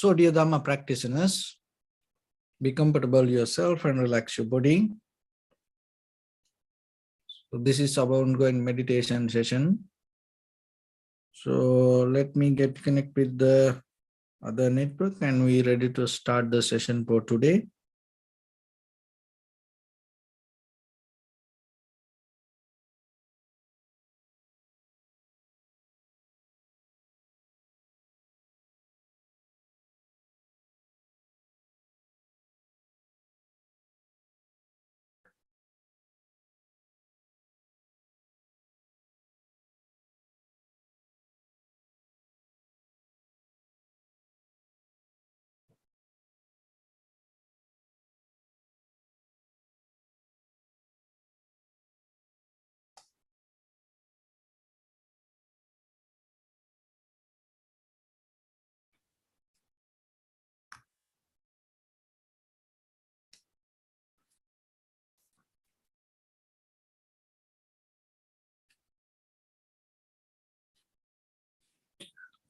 So, dear Dhamma practitioners, be comfortable yourself and relax your body. So this is our ongoing meditation session. So let me get connected with the other network and we're ready to start the session for today.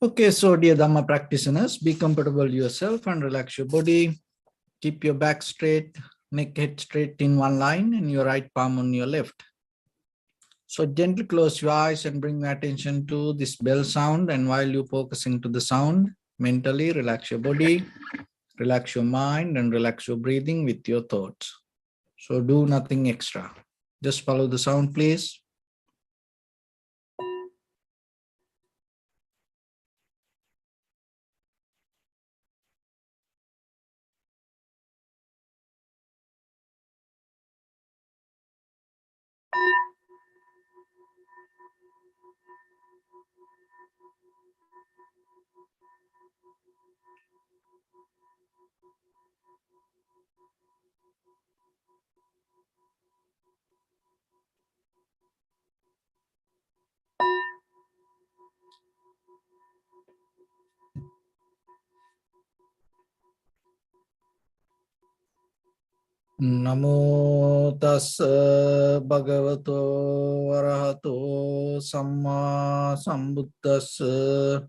Okay, so dear Dhamma practitioners, be comfortable yourself and relax your body. Keep your back straight, neck head straight in one line and your right palm on your left. So gently close your eyes and bring your attention to this bell sound, and while you're focusing to the sound, mentally relax your body, relax your mind and relax your breathing with your thoughts. So do nothing extra. Just follow the sound, please. Namo tassa bhagavato arahato samma sambuddhassa.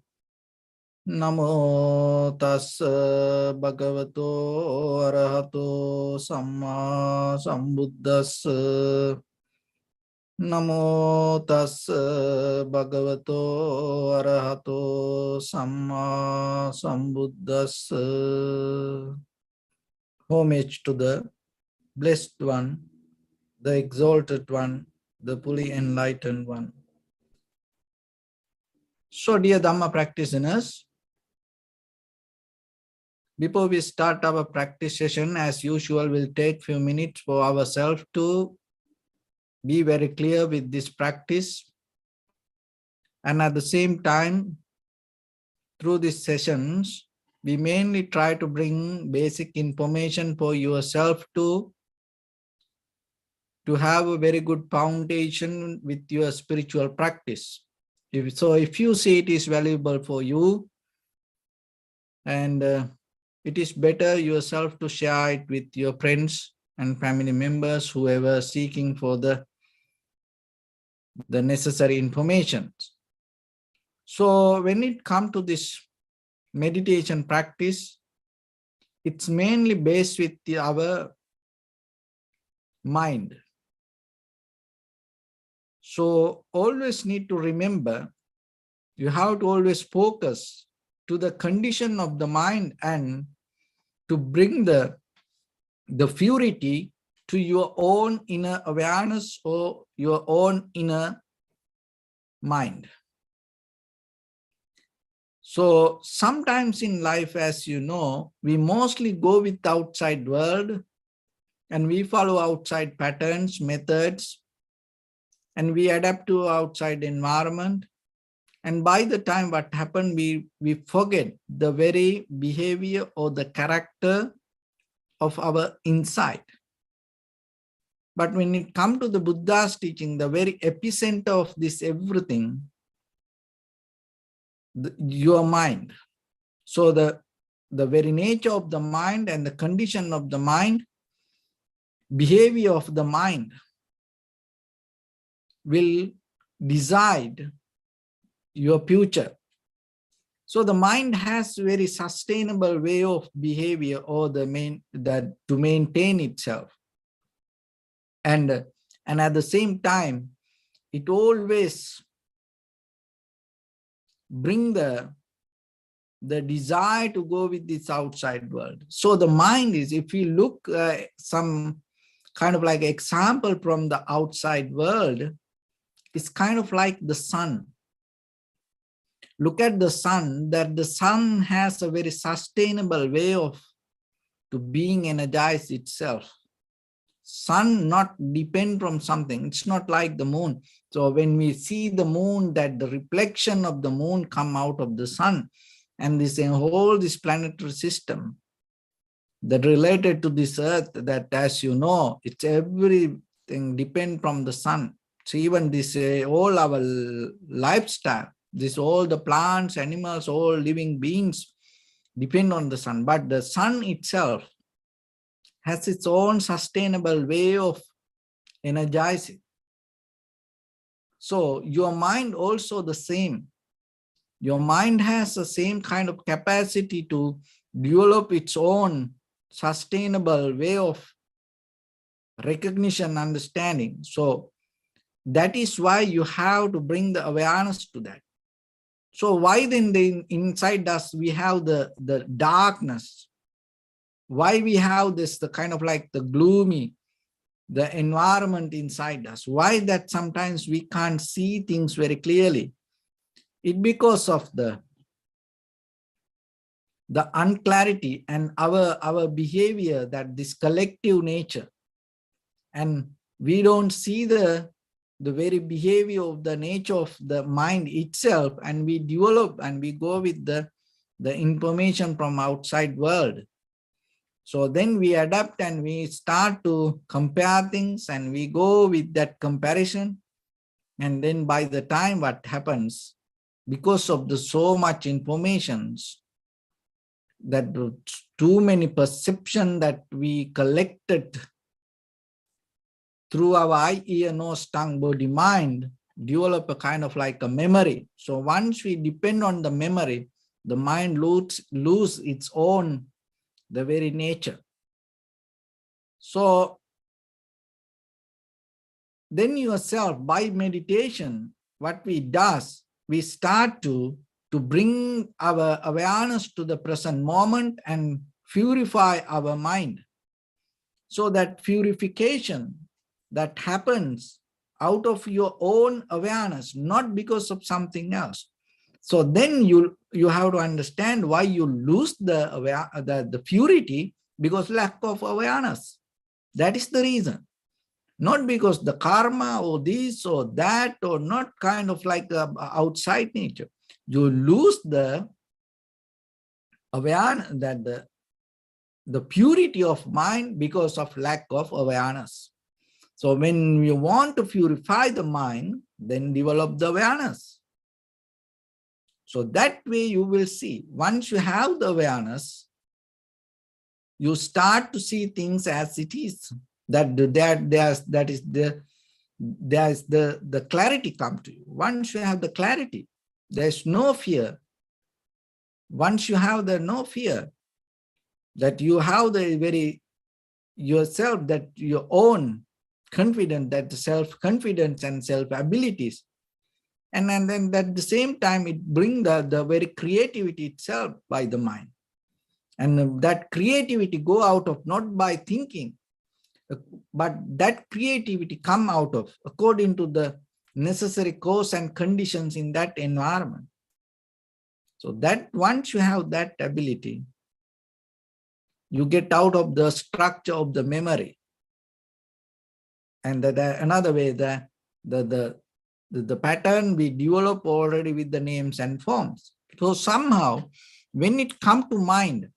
Namo tassa bhagavato arahato samma sambuddhassa. Namo tassa bhagavato arahato samma sambuddhassa. Homage to the Blessed One, the Exalted One, the fully enlightened One. So, dear Dhamma practitioners, before we start our practice session, as usual, we'll take few minutes for ourselves to be very clear with this practice. And at the same time, through these sessions, we mainly try to bring basic information for yourself to have a very good foundation with your spiritual practice. If you see it is valuable for you, and it is better yourself to share it with your friends and family members, whoever seeking for the necessary information. So when it comes to this meditation practice, it's mainly based with our mind. So always need to remember, you have to always focus to the condition of the mind and to bring the purity to your own inner awareness or your own inner mind. So sometimes in life, as you know, we mostly go with the outside world and we follow outside patterns, methods, and we adapt to outside environment. And by the time what happened, we forget the very behavior or the character of our inside. But when it comes to the Buddha's teaching, the very epicenter of this everything, your mind. So the very nature of the mind and the condition of the mind, behavior of the mind will decide your future. So the mind has very sustainable way of behavior or to maintain itself. And at the same time, it always bring the desire to go with this outside world. So the mind is, if we look some kind of like example from the outside world, it's kind of like the sun. Look at the sun, that the sun has a very sustainable way of to being energized itself. Sun not depend from something. It's not like the moon. So when we see the moon, that the reflection of the moon come out of the sun, and this whole this planetary system that related to this earth, that as you know, it's everything depend from the sun. So even this all our lifestyle, this all the plants, animals, all living beings depend on the sun. But the sun itself has its own sustainable way of energizing. So your mind also the same. Your mind has the same kind of capacity to develop its own sustainable way of recognition, understanding. So that is why you have to bring the awareness to that. So why then inside us we have the darkness? Why we have this, the kind of like the gloomy, the environment inside us? Why that sometimes we can't see things very clearly? It's because of the unclarity and our behavior, that this collective nature. And we don't see the very behavior of the nature of the mind itself, and we develop and we go with the information from outside world. So then we adapt and we start to compare things, and we go with that comparison. And then by the time what happens, because of the so much informations, that too many perception that we collected through our eye, ear, nose, tongue, body, mind, develop a kind of like a memory. So once we depend on the memory, the mind lose its own, the very nature. So then yourself, by meditation, what we does, we start to bring our awareness to the present moment and purify our mind. So that purification that happens out of your own awareness, not because of something else. So then you have to understand why you lose the purity, because lack of awareness. That is the reason. Not because the karma or this or that, or not kind of like outside nature. You lose the awareness, that the purity of mind because of lack of awareness. So when you want to purify the mind, then develop the awareness. So that way you will see. Once you have the awareness, you start to see things as it is. There's the clarity come to you. Once you have the clarity, there's no fear. Once you have the no fear, that you have the very yourself, that your own confidence, that self-confidence and self-abilities. And then at the same time, it brings the very creativity itself by the mind. And that creativity go out of not by thinking, but that creativity come out of according to the necessary cause and conditions in that environment. So that once you have that ability, you get out of the structure of the memory. And another way, the pattern we develop already with the names and forms. So somehow, when it comes to mind,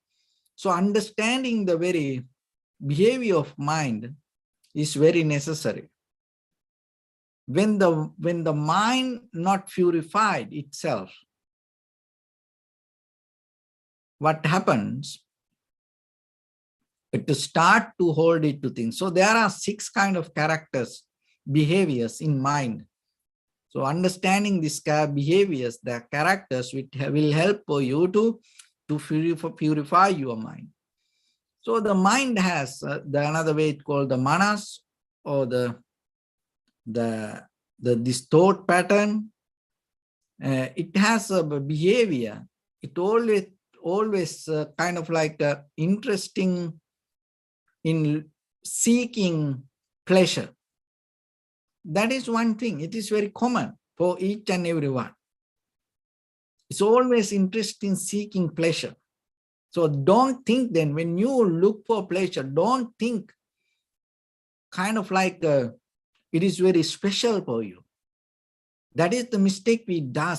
so understanding the very behavior of mind is very necessary. When the mind not purified itself, what happens? To start to hold it to things. So there are 6 kind of characters, behaviors in mind. So understanding these behaviors, the characters, which will help for you to purify your mind. So the mind has another way it's called the manas, or the this thought pattern. It has a behavior. It always kind of like interesting in seeking pleasure. That is one thing. It is very common for each and everyone. It's always interested in seeking pleasure. So don't think then, when you look for pleasure, don't think kind of like it is very special for you. That is the mistake we do.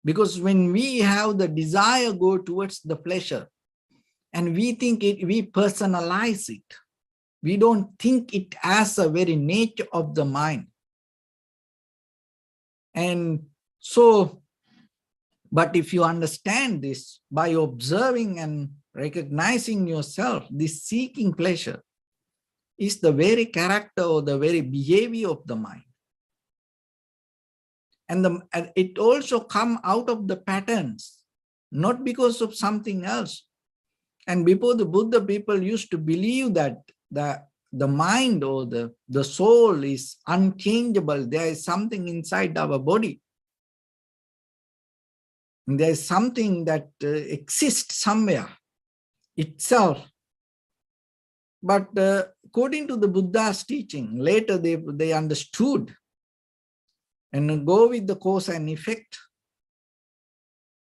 Because when we have the desire go towards the pleasure, and we think it, we personalize it. We don't think it as a very nature of the mind. And so, but if you understand this by observing and recognizing yourself, this seeking pleasure is the very character or the very behavior of the mind. And it also comes out of the patterns, not because of something else. And before the Buddha, people used to believe that the mind or the soul is unchangeable. There is something inside our body. And there is something that exists somewhere itself. But according to the Buddha's teaching, later they understood and go with the cause and effect.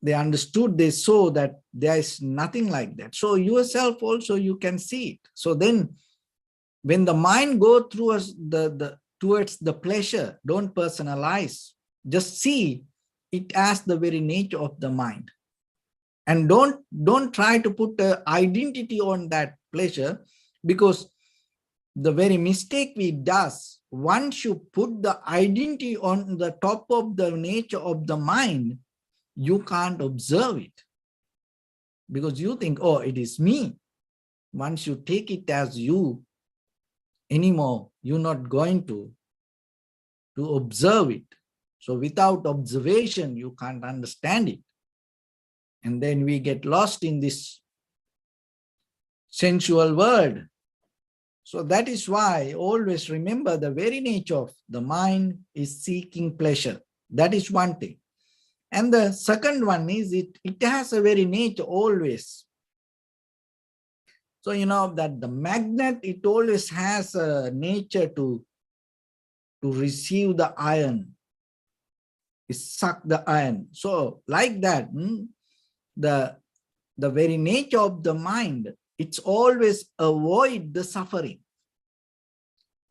They understood, they saw that there is nothing like that. So yourself also, you can see it. So then when the mind goes towards the pleasure, don't personalize. Just see it as the very nature of the mind. And don't try to put an identity on that pleasure, because the very mistake we do, once you put the identity on the top of the nature of the mind, you can't observe it, because you think, oh, it is me. Once you take it as you anymore, you're not going to observe it. So without observation, you can't understand it. And then we get lost in this sensual world. So that is why always remember the very nature of the mind is seeking pleasure. That is one thing. And the second one is it has a very nature always. So you know that the magnet, it always has a nature to receive the iron. It sucks the iron. So like that, the very nature of the mind, it's always avoid the suffering.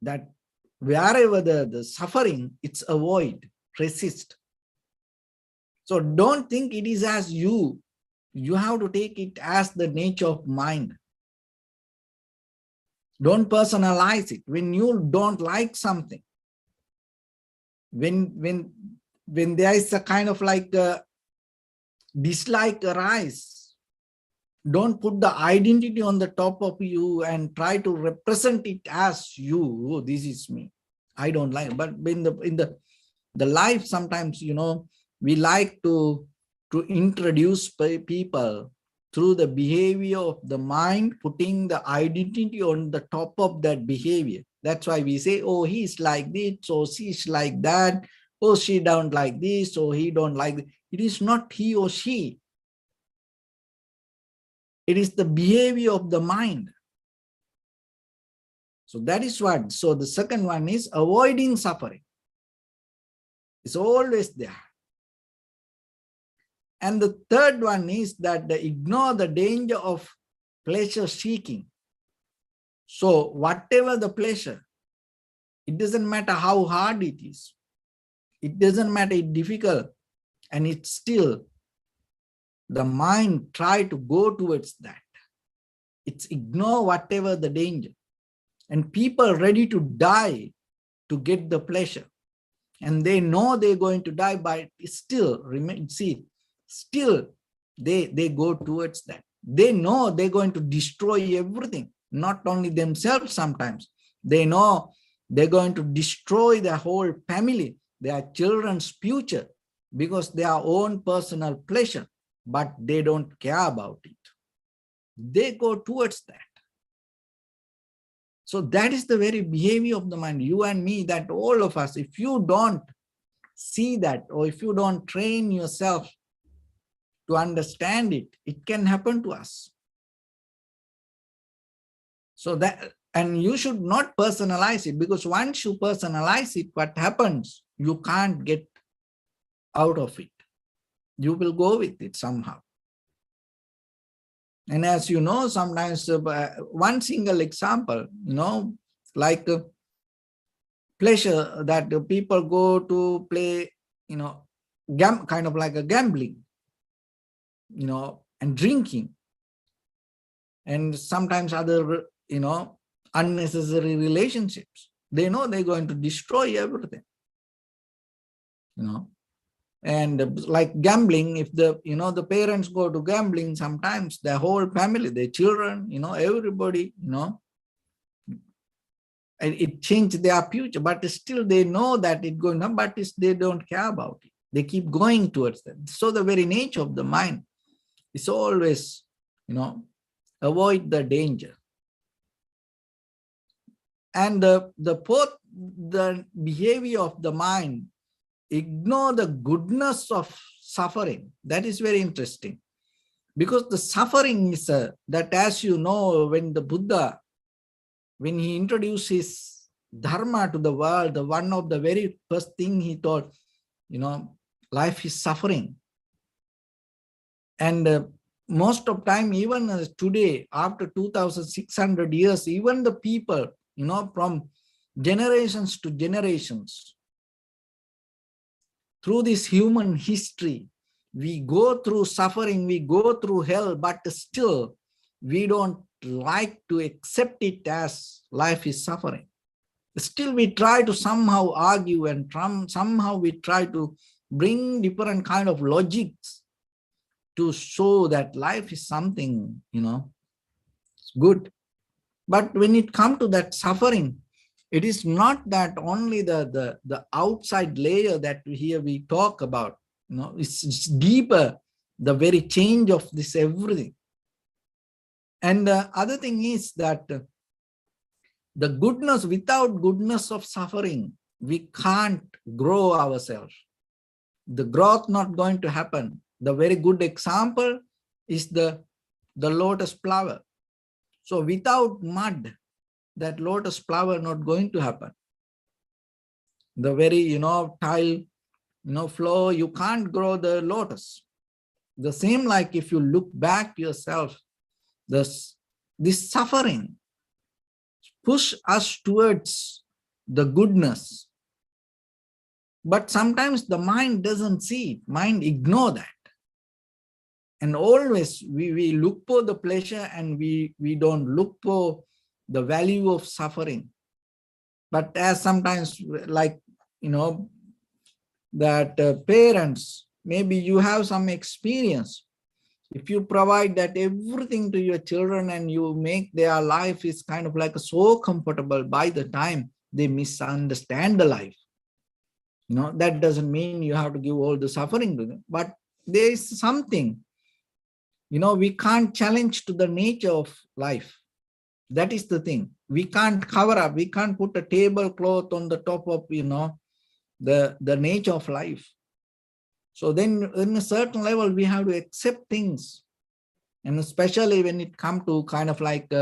That wherever the suffering, it's avoid, resist. So don't think it is as you. You have to take it as the nature of mind. Don't personalize it. When you don't like something, when there is a kind of like a dislike arise, don't put the identity on the top of you and try to represent it as you. Oh, this is me. I don't like it. But in the life, sometimes, you know, we like to introduce people through the behavior of the mind, putting the identity on the top of that behavior. That's why we say, oh, he's like this, or she's like that, or she don't like this, or he don't like this. It is not he or she. It is the behavior of the mind. So that is what. So the second one is avoiding suffering. It's always there. And the third one is that ignore the danger of pleasure seeking. So whatever the pleasure, it doesn't matter how hard it is. It doesn't matter it's difficult. And it's still, the mind try to go towards that. It's ignore whatever the danger. And people ready to die to get the pleasure. And they know they're going to die, but still, still they go towards that. They know they're going to destroy everything, not only themselves sometimes. They know they're going to destroy the whole family. their children's future because their own personal pleasure, but they don't care about it. They go towards that. So that is the very behavior of the mind, you and me, that all of us, if you don't see that, or if you don't train yourself to understand it, it can happen to us. So that, and you should not personalize it, because once you personalize it, what happens? You can't get out of it. You will go with it somehow. And as you know, sometimes one single example, like pleasure that people go to play, kind of like a gambling, and drinking, and sometimes other, unnecessary relationships. They know they're going to destroy everything, And like gambling, if the parents go to gambling, sometimes their whole family, their children, everybody, it changed their future, but still they know that it's going on, but they don't care about it. They keep going towards that. So the very nature of the mind is always, avoid the danger. And the behavior of the mind, ignore the goodness of suffering. That is very interesting, because the suffering is that, as you know, when the Buddha, when he introduced his Dharma to the world, one of the very first thing he taught, life is suffering. And most of time, even today, after 2,600 years, even the people, from generations to generations, through this human history, we go through suffering, we go through hell, but still we don't like to accept it as life is suffering. Still we try to somehow argue, and somehow we try to bring different kind of logics to show that life is something, good. But when it comes to that suffering, it is not that only the outside layer that here we talk about, it's deeper, the very change of this everything. And the other thing is that the goodness, without goodness of suffering, we can't grow ourselves. The growth not going to happen. The very good example is the lotus flower. So without mud, that lotus flower not going to happen. The very, tile, floor, you can't grow the lotus. The same like if you look back yourself, this suffering push us towards the goodness. But sometimes the mind doesn't see it. Mind ignore that. And always we look for the pleasure, and we don't look for the value of suffering. But as sometimes, like, that parents, maybe you have some experience. If you provide that everything to your children and you make their life is kind of like so comfortable, by the time they misunderstand the life, that doesn't mean you have to give all the suffering to them. But there is something, we can't challenge to the nature of life. That is the thing. We can't cover up. We can't put a tablecloth on the top of, the nature of life. So then in a certain level, we have to accept things. And especially when it comes to kind of like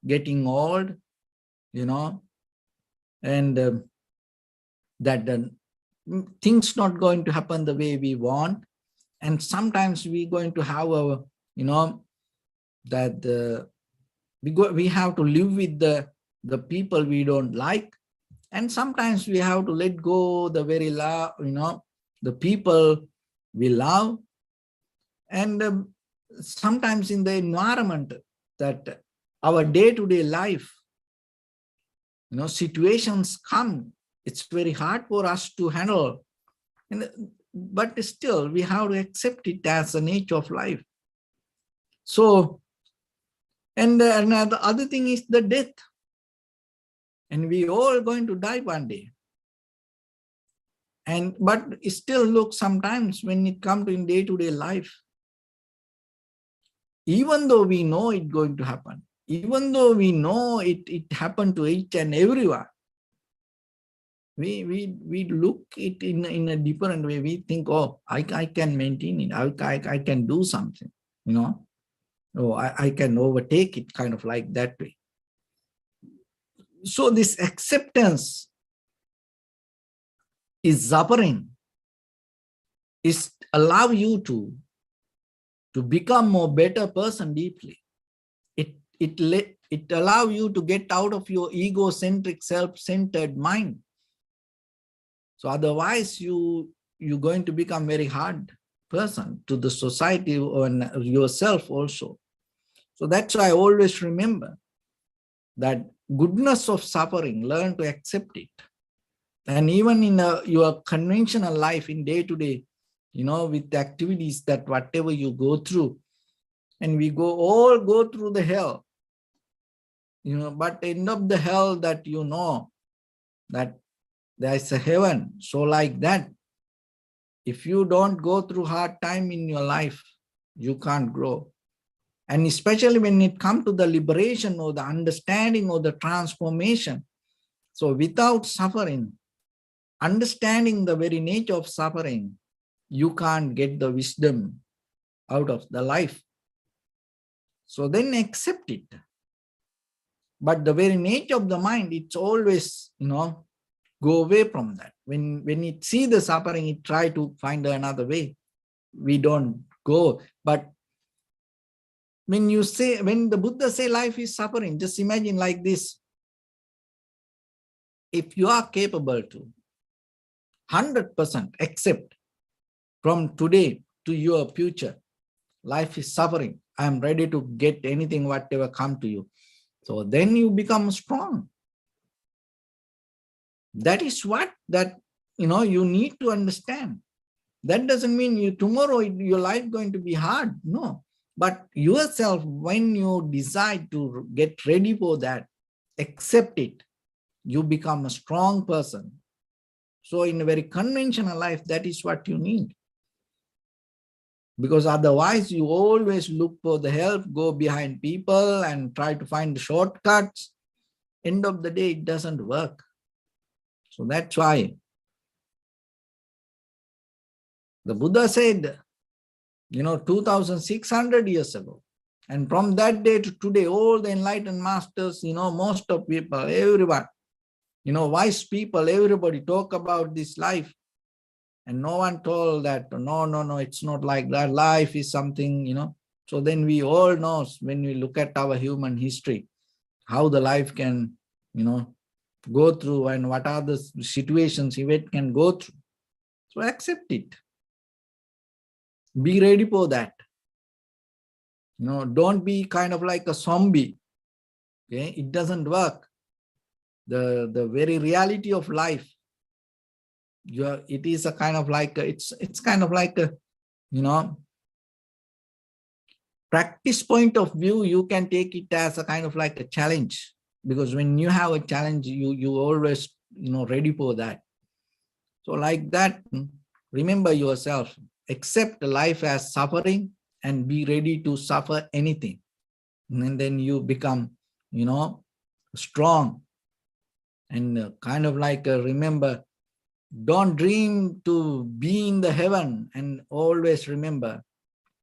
getting old, and that things not going to happen the way we want. And sometimes we're going to have a, that we have to live with the people we don't like. And sometimes we have to let go the very love, the people we love. And sometimes in the environment, that our day-to-day life, situations come, it's very hard for us to handle. But still, we have to accept it as the nature of life. So, and the other thing is the death. And we all going to die one day. But it still look sometimes when it comes to in day-to-day life, even though we know it's going to happen, even though we know it happened to each and everyone, we look it in a different way. We think, oh, I can maintain it. I can do something, Oh, I can overtake it, kind of like that way. So this acceptance is suffering, is allow you to become more better person deeply. It allow you to get out of your egocentric, self-centered mind. So otherwise you're going to become very hard person to the society and yourself also. So that's why I always remember that goodness of suffering, learn to accept it. And even in your conventional life in day-to-day, with the activities that whatever you go through, and we all go through the hell, but end of the hell that that there's a heaven. So like that, if you don't go through hard time in your life, you can't grow. And especially when it comes to the liberation or the understanding or the transformation. So without suffering, understanding the very nature of suffering, you can't get the wisdom out of the life. So then accept it. But the very nature of the mind, it's always, go away from that. When it see the suffering, it try to find another way. We don't go. But when the Buddha say life is suffering, just imagine like this. If you are capable to 100% accept from today to your future, life is suffering. I am ready to get anything, whatever come to you. So then you become strong. That is what you need to understand. That doesn't mean tomorrow your life going to be hard. No. But yourself, when you decide to get ready for that, accept it, you become a strong person. So in a very conventional life, that is what you need. Because otherwise you always look for the help, go behind people and try to find the shortcuts. End of the day, it doesn't work. So that's why the Buddha said, 2,600 years ago. And from that day to today, all the enlightened masters, most of people, everyone, wise people, everybody talk about this life. And no one told that, no, it's not like that. Life is something, So then we all know when we look at our human history, how the life can, go through and what are the situations it can go through. So accept it. Be ready for that. Don't be kind of like a zombie. Okay, it doesn't work. The very reality of life, it is a kind of like it's kind of like a practice point of view. You can take it as a kind of like a challenge, because when you have a challenge, you always ready for that. So like that, remember yourself, accept life as suffering and be ready to suffer anything. And then you become, strong. And kind of like, remember, don't dream to be in the heaven, and always remember,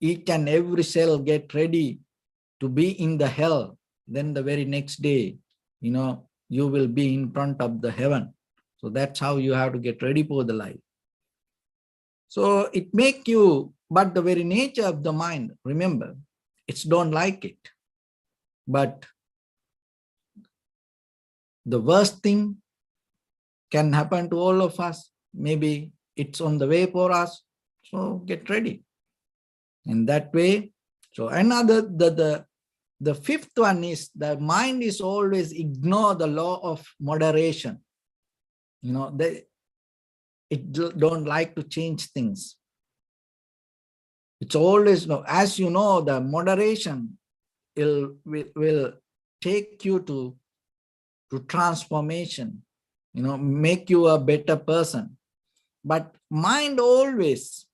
each and every cell get ready to be in the hell. Then the very next day, you will be in front of the heaven. So that's how you have to get ready for the life. So it make you, but the very nature of the mind, remember, it's don't like it. But the worst thing can happen to all of us. Maybe it's on the way for us. So get ready. In that way. So another, the fifth one is the mind is always ignore the law of moderation. It don't like to change things. It's always, as you know, the moderation will take you to transformation, make you a better person. But mind always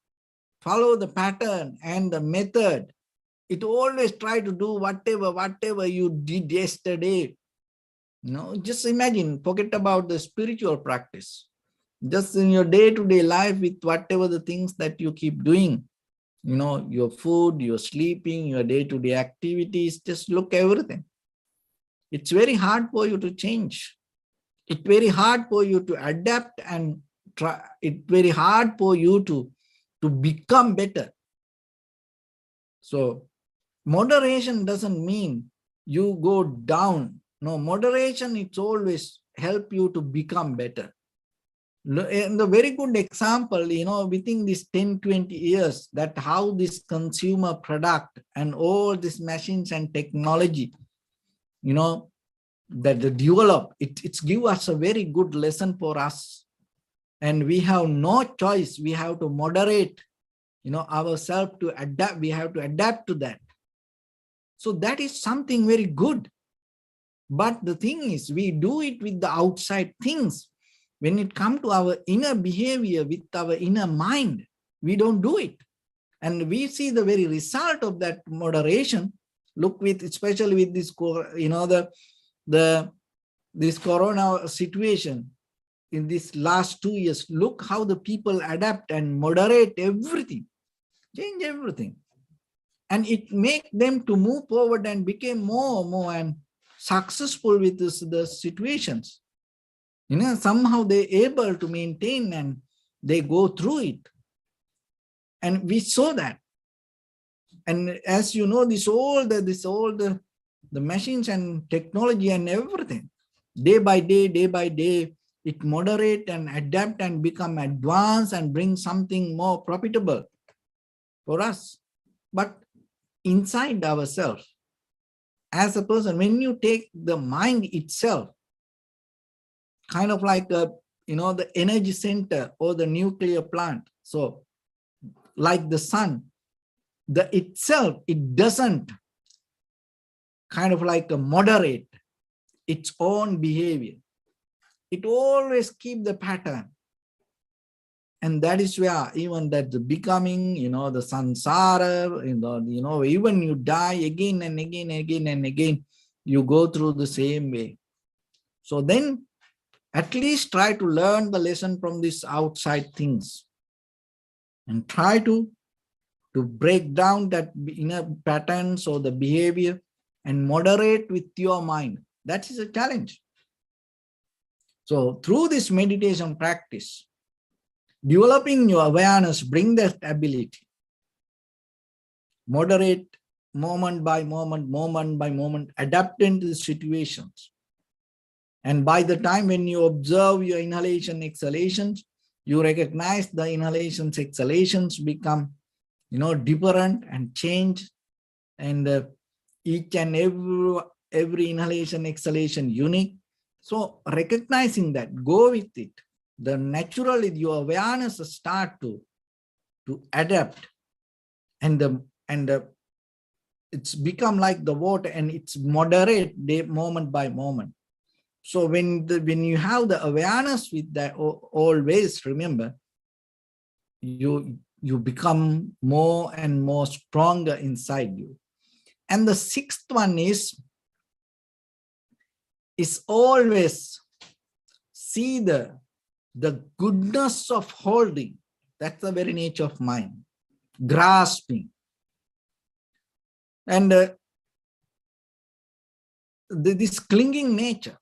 follow the pattern and the method. It always try to do whatever you did yesterday. Just imagine, forget about the spiritual practice. Just in your day-to-day life with whatever the things that you keep doing, your food, your sleeping, your day-to-day activities, just look everything. It's very hard for you to change. It's very hard for you to adapt and try. It's very hard for you to become better. So moderation doesn't mean you go down. No, moderation, it's always help you to become better. And a very good example, within this 10, 20 years, that how this consumer product and all these machines and technology, that the develop, it's give us a very good lesson for us. And we have no choice. We have to moderate, ourselves to adapt. We have to adapt to that. So that is something very good. But the thing is, we do it with the outside things. When it comes to our inner behavior, with our inner mind, we don't do it. And we see the very result of that moderation. Look with, especially with this, this corona situation in this last 2 years, look how the people adapt and moderate everything, change everything. And it make them to move forward and become more and successful with the situations. Somehow they're able to maintain and they go through it. And we saw that. And as you know, all the machines and technology and everything, day by day, it moderate and adapt and become advanced and bring something more profitable for us. But inside ourselves, as a person, when you take the mind itself, kind of like the energy center or the nuclear plant. So like the sun, itself, it doesn't kind of like moderate its own behavior. It always keep the pattern. And that is where even that the becoming, the samsara, even you die again and again and again and again, you go through the same way. So then at least try to learn the lesson from these outside things and try to break down that inner patterns or the behavior and moderate with your mind. That is a challenge. So through this meditation practice, developing your awareness, bring that ability. Moderate moment by moment, adapting to the situations. And by the time when you observe your inhalation, exhalations, you recognize the inhalations, exhalations become, different and change. And each and every inhalation, exhalation unique. So recognizing that, go with it. The naturally your awareness start to adapt, and it's become like the water, and it's moderate moment by moment. So when you have the awareness with that, always remember, you become more and more stronger inside you. And the sixth one is always see the goodness of holding. That's the very nature of mind. Grasping. And this clinging nature.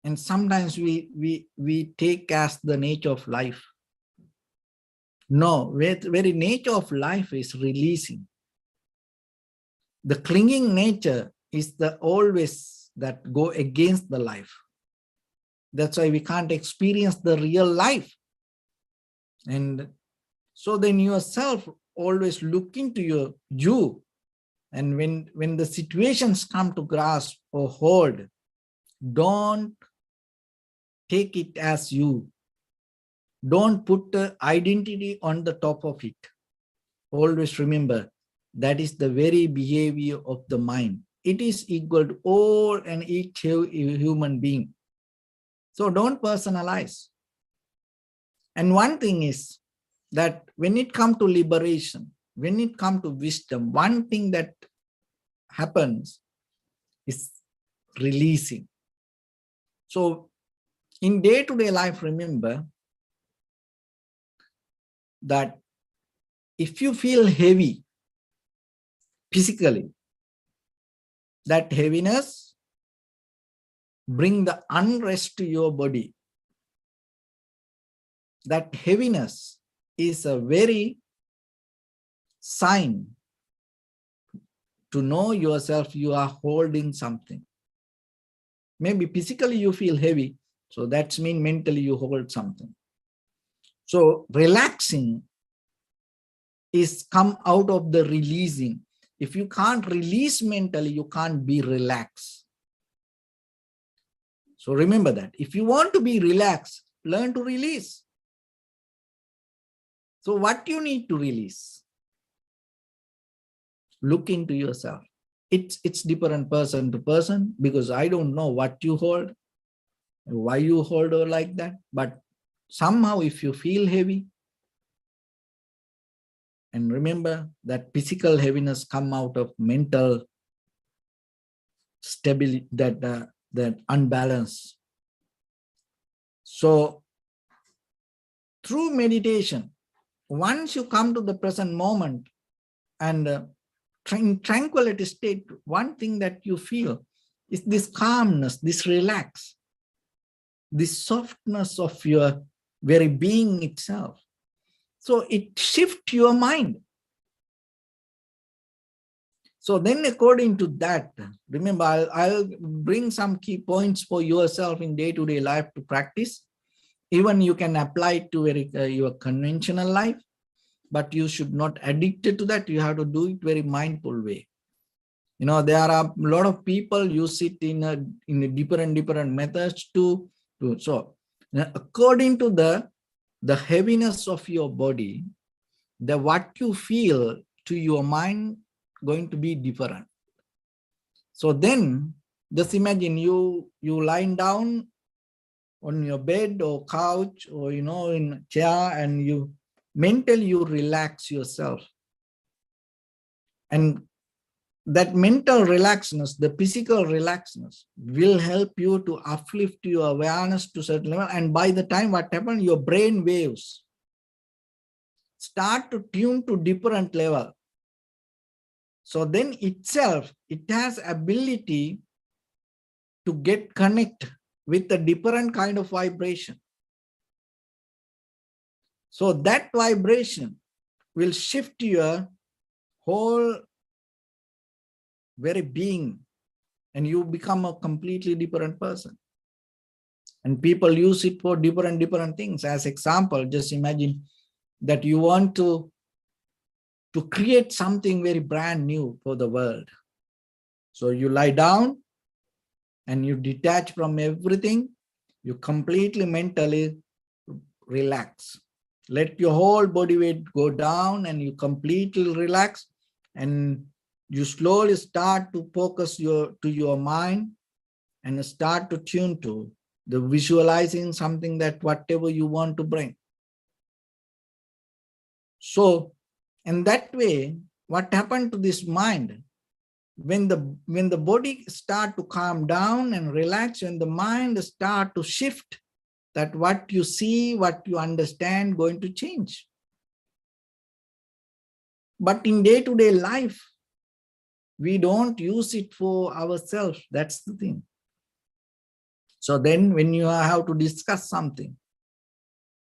And sometimes we take as the nature of life. No, very nature of life is releasing. The clinging nature is the always that go against the life. That's why we can't experience the real life. And so then yourself always look into you. And when the situations come to grasp or hold, don't take it as you. Don't put the identity on the top of it. Always remember, that is the very behavior of the mind. It is equal to all and each human being. So don't personalize. And one thing is that when it comes to liberation, when it comes to wisdom, one thing that happens is releasing. So in day-to-day life, remember that if you feel heavy physically, that heaviness bring the unrest to your body. That heaviness is a very sign to know yourself you are holding something. Maybe physically you feel heavy, so that's mean mentally you hold something. So relaxing is come out of the releasing. If you can't release mentally, you can't be relaxed. So remember that. If you want to be relaxed, learn to release. So what you need to release? Look into yourself. It's different person to person, because I don't know what you hold, why you hold or like that. But somehow if you feel heavy, and remember that physical heaviness come out of mental stability, that unbalance. So through meditation, once you come to the present moment and in tranquility state, one thing that you feel is this calmness, this relax, this softness of your very being itself. So it shifts your mind. So then according to that, remember, I'll bring some key points for yourself in day-to-day life to practice. Even you can apply it to your conventional life, but you should not addict to that. You have to do it very mindful way. You know, there are a lot of people use it in a different methods to do. So according to the heaviness of your body, the what you feel to your mind going to be different. So then just imagine you lying down on your bed or couch or in a chair, and you mentally you relax yourself. And that mental relaxedness, the physical relaxedness will help you to uplift your awareness to a certain level. And by the time what happens, your brain waves start to tune to different level. So then itself, it has ability to get connect with a different kind of vibration. So that vibration will shift your whole very being, and you become a completely different person. And people use it for different things. As example, just imagine that you want to create something very brand new for the world. So you lie down and you detach from everything. You completely mentally relax. Let your whole body weight go down and you completely relax, and you slowly start to focus to your mind and start to tune to the visualizing something that whatever you want to bring. So in that way, what happened to this mind? When the body start to calm down and relax, when the mind start to shift, that what you see, what you understand going to change. But in day-to-day life, we don't use it for ourselves. That's the thing. So then when you have to discuss something,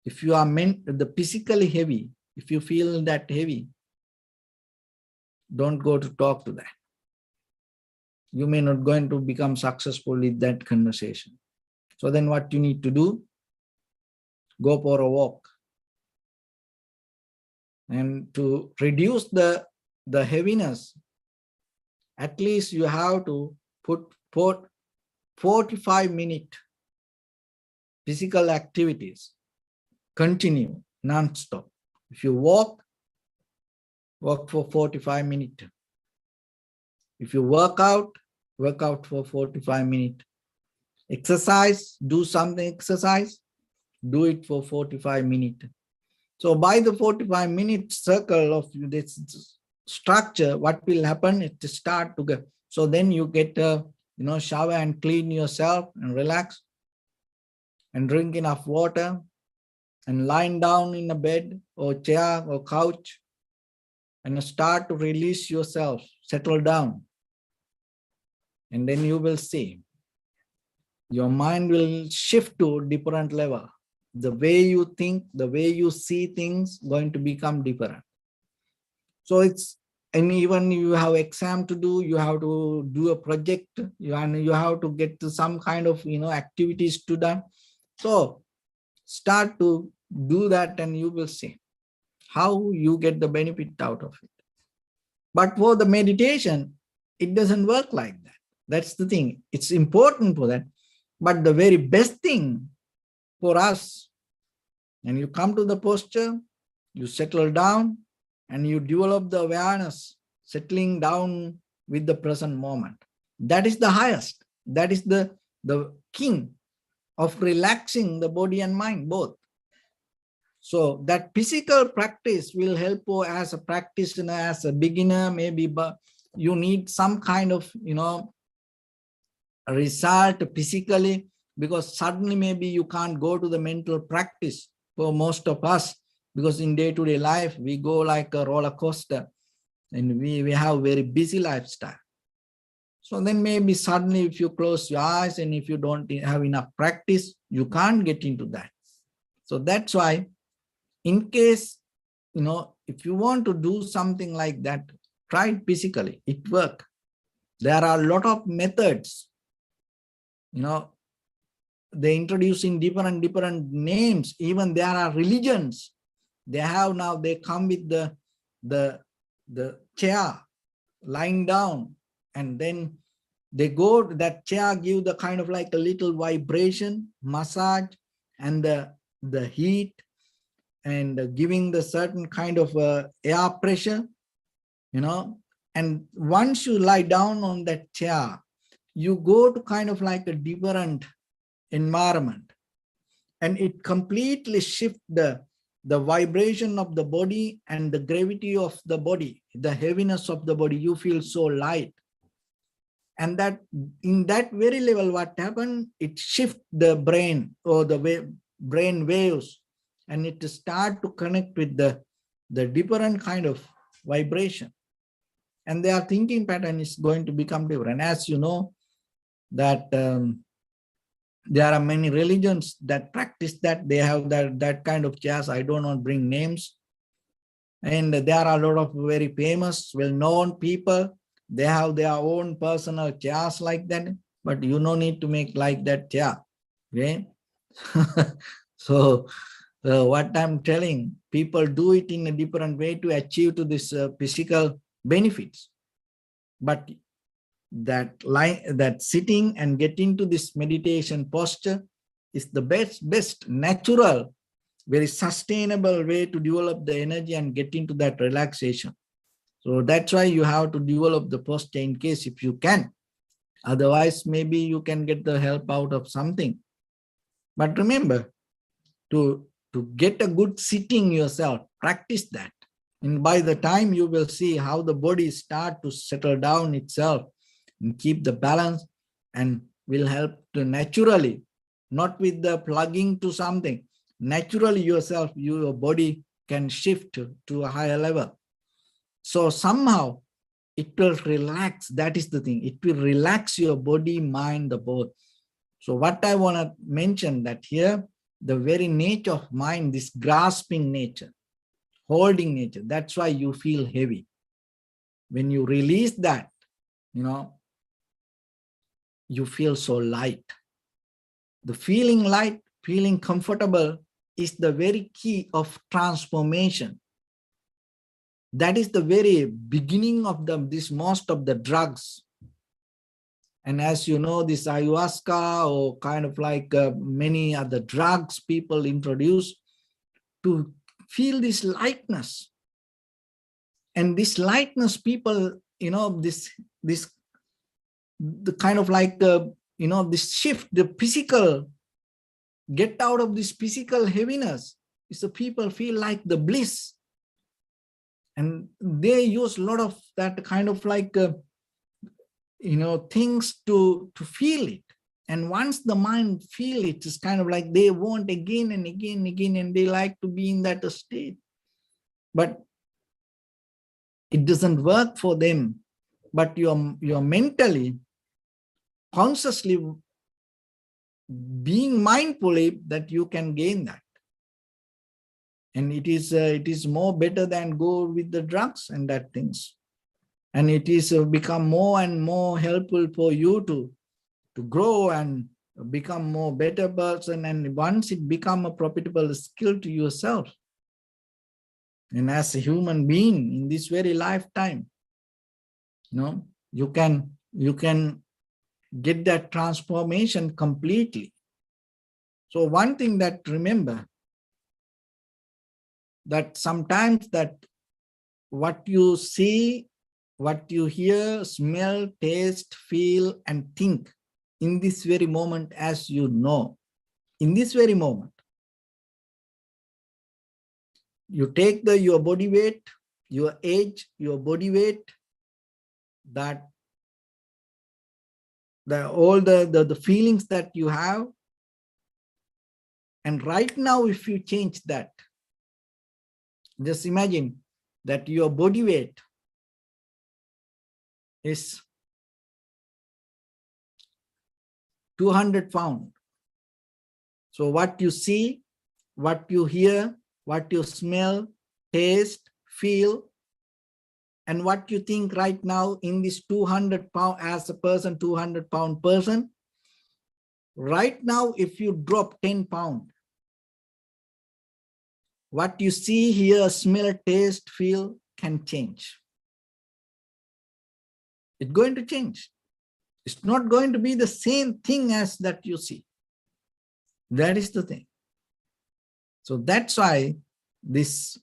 if you are the physically heavy, if you feel that heavy, don't go to talk to that. You may not going to become successful in that conversation. So then what you need to do, go for a walk. And to reduce the heaviness, at least you have to put 45 minute physical activities, continue non-stop. If you walk for 45 minutes. If you work out for 45 minutes. Exercise, do something exercise Do it for 45 minutes. So by the 45-minute circle of this structure, what will happen? It start to go. So then you get shower and clean yourself and relax and drink enough water and lying down in a bed or chair or couch and start to release yourself, settle down. And then you will see your mind will shift to a different level. The way you think, the way you see things going to become different. So and even you have exam to do, you have to do a project, you have to get to some kind of activities to done. So start to do that and you will see how you get the benefit out of it. But for the meditation, it doesn't work like that. That's the thing. It's important for that. But the very best thing for us, and you come to the posture, you settle down, and you develop the awareness, settling down with the present moment. That is the highest. That is the king of relaxing the body and mind, both. So that physical practice will help you as a practitioner, as a beginner, maybe, but you need some kind of, result physically, because suddenly maybe you can't go to the mental practice for most of us, because in day-to-day life, we go like a roller coaster and we have very busy lifestyle. So then maybe suddenly if you close your eyes and if you don't have enough practice, you can't get into that. So that's why in case, if you want to do something like that, try it physically, it works. There are a lot of methods, they introducing different names. Even there are religions. They come with the chair lying down, and then they go, that chair give the kind of like a little vibration, massage, and the heat, and giving the certain kind of air pressure, and once you lie down on that chair, you go to kind of like a different environment, and it completely shifts the vibration of the body and the gravity of the body, the heaviness of the body. You feel so light. And that in that very level, what happened, it shifts the brain or the brain waves, and it start to connect with the different kind of vibration. And their thinking pattern is going to become different. As you know, that there are many religions that practice that. They have that kind of chairs. I don't want to bring names. And there are a lot of very famous, well-known people. They have their own personal chairs like that, but you no need to make like that chair. Okay. So what I'm telling, people do it in a different way to achieve to this physical benefits. But that sitting and getting to this meditation posture is the best natural, very sustainable way to develop the energy and get into that relaxation. So that's why you have to develop the posture in case if you can. Otherwise, maybe you can get the help out of something. But remember, to get a good sitting yourself, practice that. And by the time you will see how the body start to settle down itself and keep the balance, and will help to naturally, not with the plugging to something, naturally yourself, your body can shift to a higher level. So somehow it will relax. That is the thing. It will relax your body, mind, the both. So what I want to mention that here, the very nature of mind, this grasping nature, holding nature, that's why you feel heavy. When you release that, you feel so light. The feeling light, feeling comfortable is the very key of transformation. That is the very beginning of most of the drugs. And as you know, this ayahuasca or kind of like many other drugs people introduce to feel this lightness. And this lightness, people, the kind of like, this shift, the physical get out of this physical heaviness. Is the people feel like the bliss. And they use a lot of that kind of like, things to feel it. And once the mind feel it, it's kind of like they want again and again and again, and they like to be in that state. But it doesn't work for them. But you're mentally, consciously being mindfully that you can gain that. And it is more better than go with the drugs and that things. And it is become more and more helpful for you to grow and become more better person. And once it become a profitable skill to yourself, and as a human being in this very lifetime, you can get that transformation completely. So one thing that remember, that sometimes that what you see, what you hear, smell, taste, feel, and think in this very moment, as you know, in this very moment, you take your body weight, your age, your body weight, that all the feelings that you have, and right now, if you change that, just imagine that your body weight is 200 pounds. So what you see, what you hear, what you smell, taste, feel, and what you think right now in this 200 pound, as a person, 200-pound person, right now, if you drop 10 pounds, what you see, hear, smell, taste, feel can change. It's going to change. It's not going to be the same thing as that you see. That is the thing. So that's why because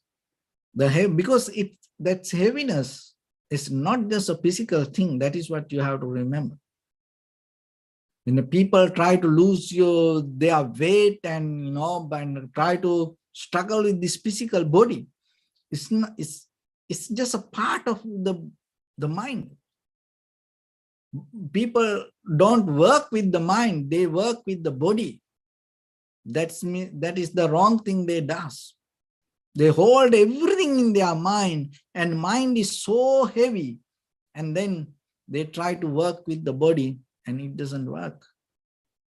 that's heaviness is not just a physical thing. That is what you have to remember. When the people try to lose their weight and and try to struggle with this physical body, it's just a part of the mind. People don't work with the mind, they work with the body. That is the wrong thing they does. They hold everything in their mind, and mind is so heavy, and then they try to work with the body, and it doesn't work.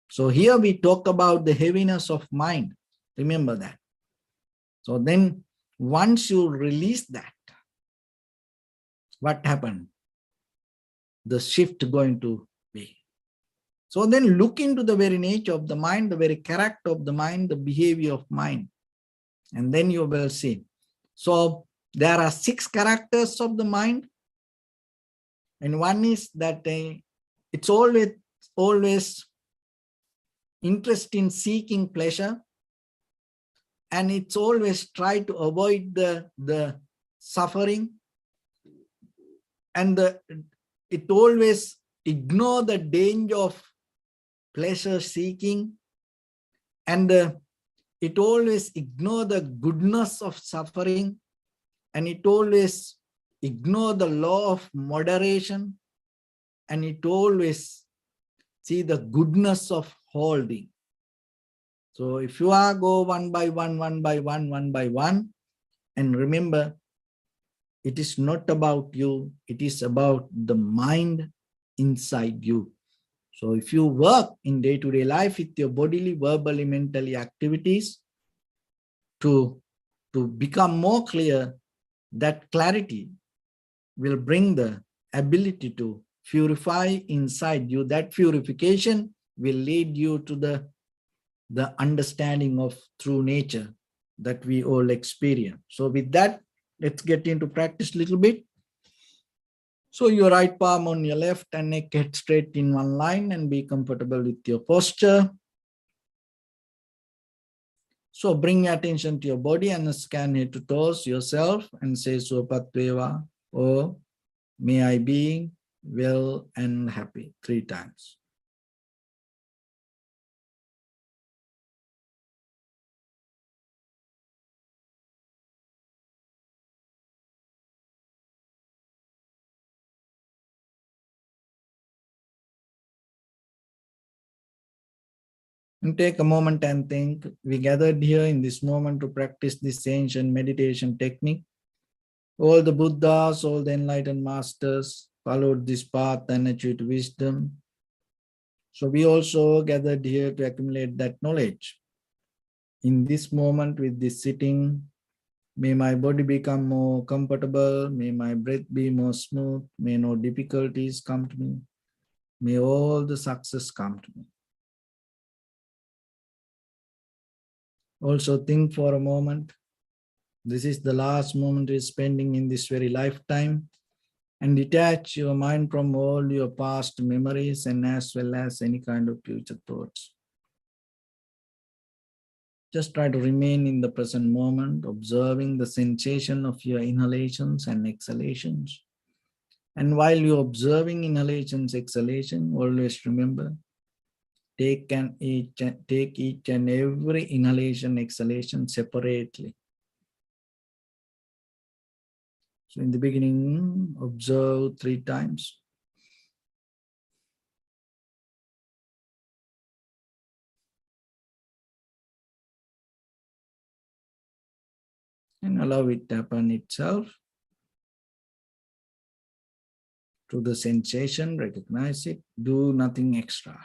So here we talk about the heaviness of mind. Remember that. So then once you release that, what happened? The shift going to be. So then look into the very nature of the mind, the very character of the mind, the behavior of mind, and then you will see. So there are 6 characters of the mind, and one is that it's always interest in seeking pleasure, and it's always try to avoid the suffering, and it always ignore the danger of pleasure seeking, and it always ignore the goodness of suffering, and it always ignore the law of moderation, and it always see the goodness of holding. So if you are go one by one, one by one, and remember, it is not about you, it is about the mind inside you. So if you work in day-to-day life with your bodily, verbally, mentally activities to become more clear, that clarity will bring the ability to purify inside you. That purification will lead you to the understanding of true nature that we all experience. So with that, let's get into practice a little bit. So your right palm on your left and neck head straight in one line, and be comfortable with your posture. So bring your attention to your body and scan head to toes yourself and say Supatveva, or may I be well and happy 3 times. And take a moment and think, we gathered here in this moment to practice this ancient meditation technique. All the Buddhas, all the enlightened masters followed this path and achieved wisdom. So we also gathered here to accumulate that knowledge. In this moment with this sitting, may my body become more comfortable, may my breath be more smooth, may no difficulties come to me, may all the success come to me. Also think for a moment, this is the last moment you're spending in this very lifetime, and detach your mind from all your past memories and as well as any kind of future thoughts. Just try to remain in the present moment, observing the sensation of your inhalations and exhalations. And while you're observing inhalations, exhalation, always remember, take each and every inhalation, exhalation separately. So in the beginning, observe 3 times. And allow it to happen itself. To the sensation, recognize it, do nothing extra.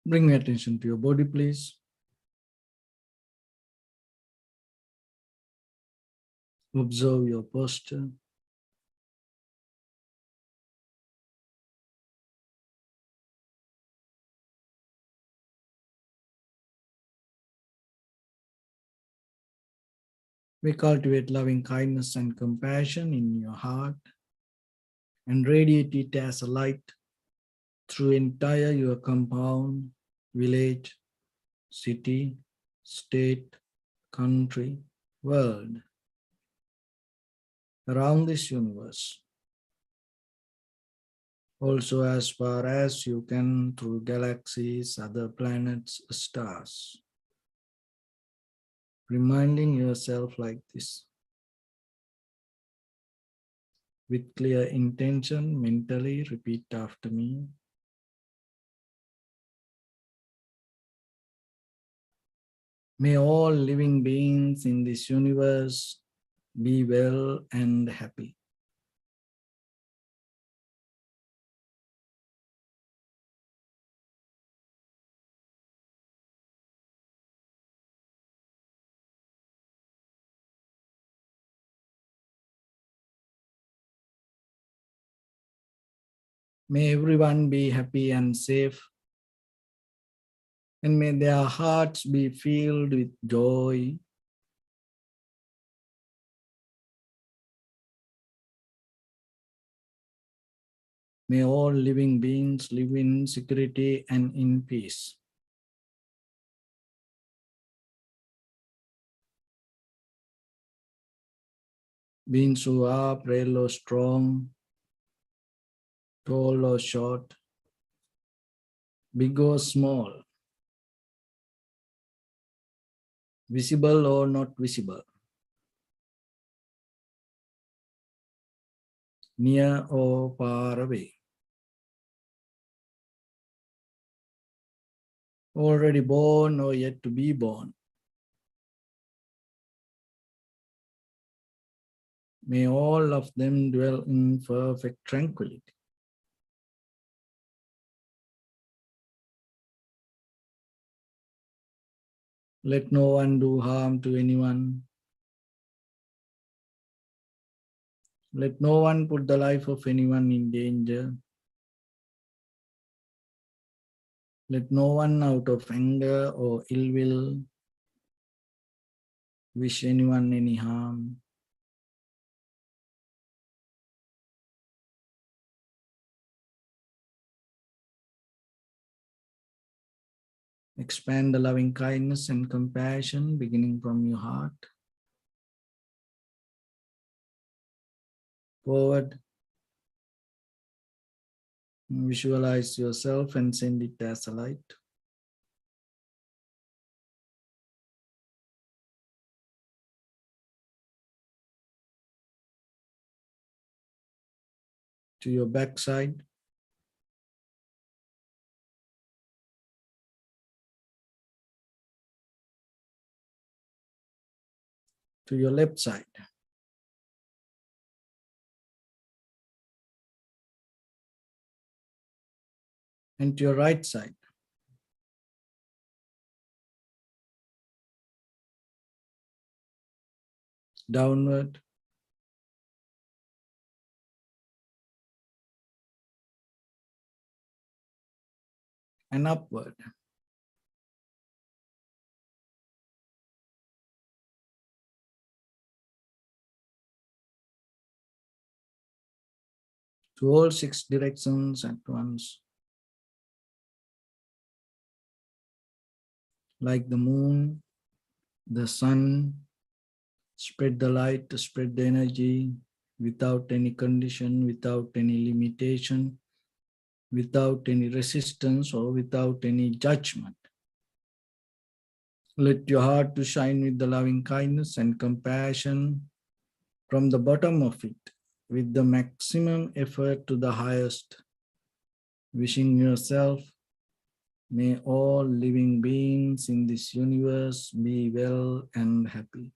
Bring your attention to your body, please. Observe your posture. We cultivate loving kindness and compassion in your heart and radiate it as a light through entire your compound, village, city, state, country, world, around this universe. Also as far as you can through galaxies, other planets, stars. Reminding yourself like this. With clear intention, mentally repeat after me. May all living beings in this universe be well and happy. May everyone be happy and safe, and may their hearts be filled with joy. May all living beings live in security and in peace. Beings who are frail or strong, tall or short, big or small, visible or not visible, near or far away, already born or yet to be born. May all of them dwell in perfect tranquility. Let no one do harm to anyone. Let no one put the life of anyone in danger. Let no one out of anger or ill will wish anyone any harm. Expand the loving kindness and compassion beginning from your heart. Forward. Visualize yourself and send it as a light. To your backside. To your left side. And to your right side. Downward. And upward. To all 6 directions at once. Like the moon, the sun, spread the light, spread the energy without any condition, without any limitation, without any resistance or without any judgment. Let your heart to shine with the loving kindness and compassion from the bottom of it with the maximum effort to the highest. Wishing yourself, may all living beings in this universe be well and happy.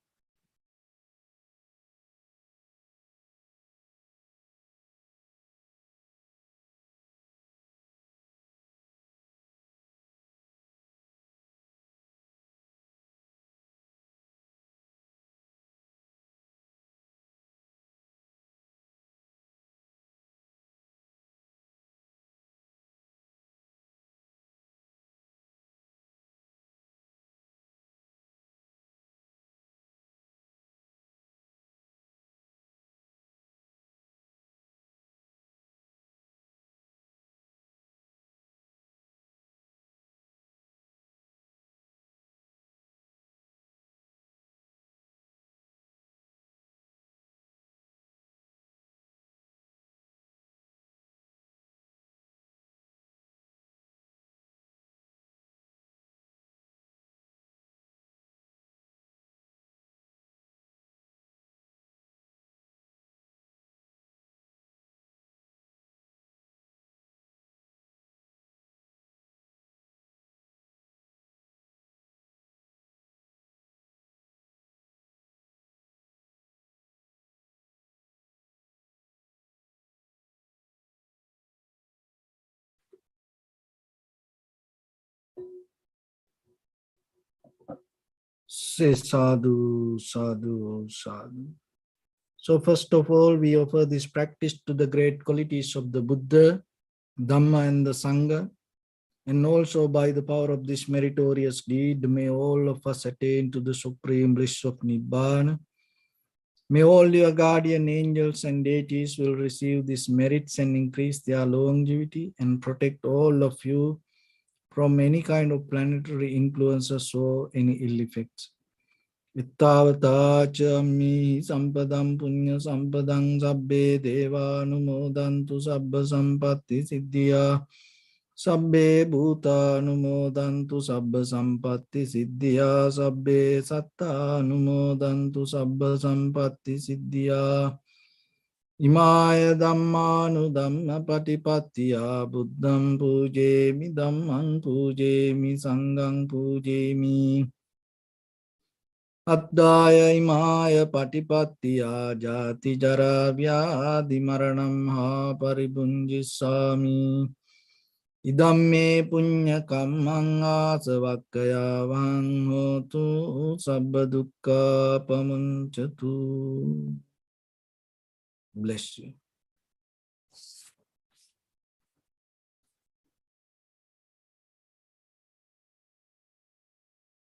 Say sadhu, sadhu, sadhu. So first of all, we offer this practice to the great qualities of the Buddha, Dhamma and the Sangha. And also by the power of this meritorious deed, may all of us attain to the supreme bliss of Nibbana. May all your guardian angels and deities will receive these merits and increase their longevity and protect all of you from any kind of planetary influences or any ill effects. Ittavata sampadam punya sampadang sabbe deva numodantu sabba sampatti siddhya sabbe bhuta numodantu sabba sampatti siddhya sabbe satta numodantu sabba sampatti siddhya Imaya dhammanu dhamma patipattiya buddham pujemi dhammam pujemi sangham pujemi Addaya imaya patipattiya jati jara vyadhi maranam ha paribunjisami Idamme punya kammang asavakkaya vang hotu sabba dukkha pamuncatu. Bless you.